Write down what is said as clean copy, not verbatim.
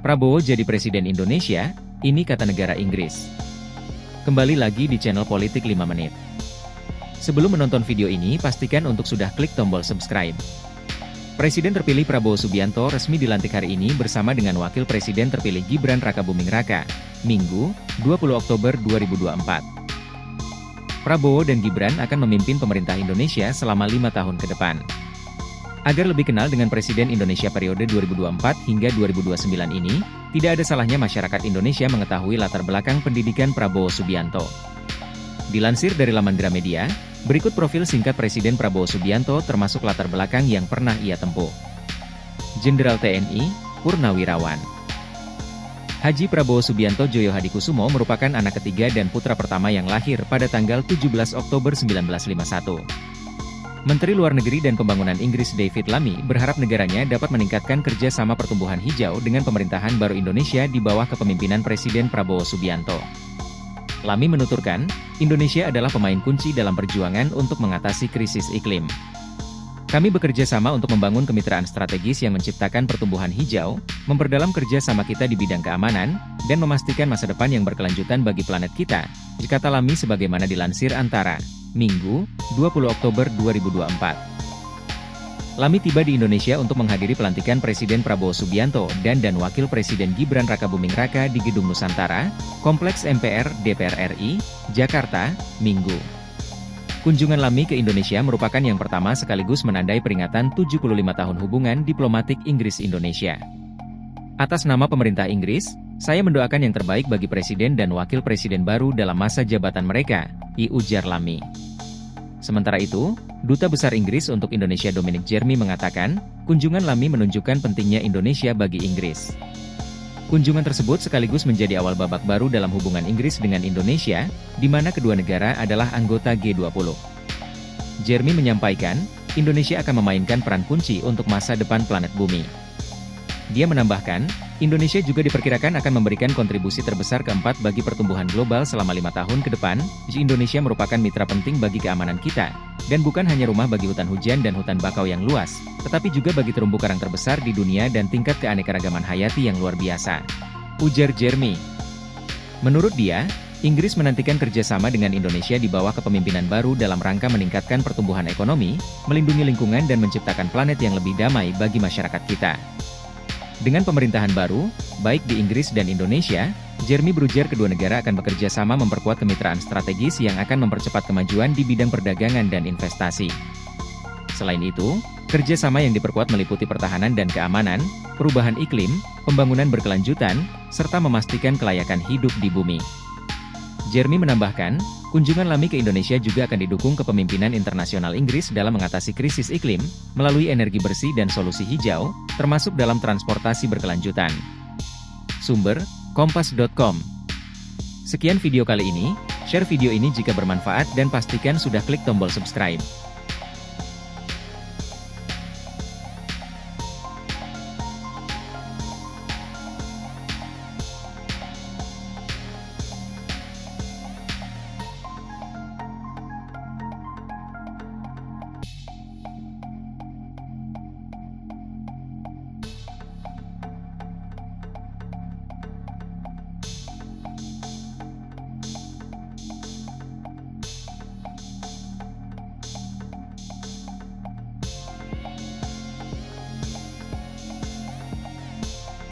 Prabowo jadi Presiden Indonesia, ini kata negara Inggris. Kembali lagi di channel Politik 5 Menit. Sebelum menonton video ini, pastikan untuk sudah klik tombol subscribe. Presiden terpilih Prabowo Subianto resmi dilantik hari ini bersama dengan Wakil Presiden terpilih Gibran Rakabuming Raka, Minggu, 20 Oktober 2024. Prabowo dan Gibran akan memimpin pemerintah Indonesia selama 5 tahun ke depan. Agar lebih kenal dengan Presiden Indonesia periode 2024 hingga 2029 ini, tidak ada salahnya masyarakat Indonesia mengetahui latar belakang pendidikan Prabowo Subianto. Dilansir dari laman Gramedia, berikut profil singkat Presiden Prabowo Subianto termasuk latar belakang yang pernah ia tempuh. Jenderal TNI, Purnawirawan. Haji Prabowo Subianto Joyo Hadikusumo merupakan anak ketiga dan putra pertama yang lahir pada tanggal 17 Oktober 1951. Menteri Luar Negeri dan Pembangunan Inggris David Lammy berharap negaranya dapat meningkatkan kerjasama pertumbuhan hijau dengan pemerintahan baru Indonesia di bawah kepemimpinan Presiden Prabowo Subianto. Lammy menuturkan, Indonesia adalah pemain kunci dalam perjuangan untuk mengatasi krisis iklim. Kami bekerja sama untuk membangun kemitraan strategis yang menciptakan pertumbuhan hijau, memperdalam kerja sama kita di bidang keamanan, dan memastikan masa depan yang berkelanjutan bagi planet kita, kata Lammy sebagaimana dilansir Antara, Minggu, 20 Oktober 2024. Lammy tiba di Indonesia untuk menghadiri pelantikan Presiden Prabowo Subianto dan Wakil Presiden Gibran Rakabuming Raka di Gedung Nusantara, Kompleks MPR DPR RI, Jakarta, Minggu. Kunjungan Lammy ke Indonesia merupakan yang pertama sekaligus menandai peringatan 75 tahun hubungan diplomatik Inggris-Indonesia. Atas nama pemerintah Inggris, saya mendoakan yang terbaik bagi Presiden dan Wakil Presiden baru dalam masa jabatan mereka, ujar Lammy. Sementara itu, Duta Besar Inggris untuk Indonesia Dominic Jeremy mengatakan, kunjungan Lammy menunjukkan pentingnya Indonesia bagi Inggris. Kunjungan tersebut sekaligus menjadi awal babak baru dalam hubungan Inggris dengan Indonesia, di mana kedua negara adalah anggota G20. Jeremy menyampaikan, Indonesia akan memainkan peran kunci untuk masa depan planet bumi. Dia menambahkan, Indonesia juga diperkirakan akan memberikan kontribusi terbesar keempat bagi pertumbuhan global selama 5 tahun ke depan. Indonesia merupakan mitra penting bagi keamanan kita, dan bukan hanya rumah bagi hutan hujan dan hutan bakau yang luas, tetapi juga bagi terumbu karang terbesar di dunia dan tingkat keanekaragaman hayati yang luar biasa, ujar Jeremy. Menurut dia, Inggris menantikan kerjasama dengan Indonesia di bawah kepemimpinan baru dalam rangka meningkatkan pertumbuhan ekonomi, melindungi lingkungan dan menciptakan planet yang lebih damai bagi masyarakat kita. Dengan pemerintahan baru, baik di Inggris dan Indonesia, Jeremy berujar kedua negara akan bekerja sama memperkuat kemitraan strategis yang akan mempercepat kemajuan di bidang perdagangan dan investasi. Selain itu, kerjasama yang diperkuat meliputi pertahanan dan keamanan, perubahan iklim, pembangunan berkelanjutan, serta memastikan kelayakan hidup di bumi. Jeremy menambahkan, kunjungan Lammy ke Indonesia juga akan didukung kepemimpinan internasional Inggris dalam mengatasi krisis iklim, melalui energi bersih dan solusi hijau, termasuk dalam transportasi berkelanjutan. Sumber, Kompas.com. Sekian video kali ini, share video ini jika bermanfaat dan pastikan sudah klik tombol subscribe.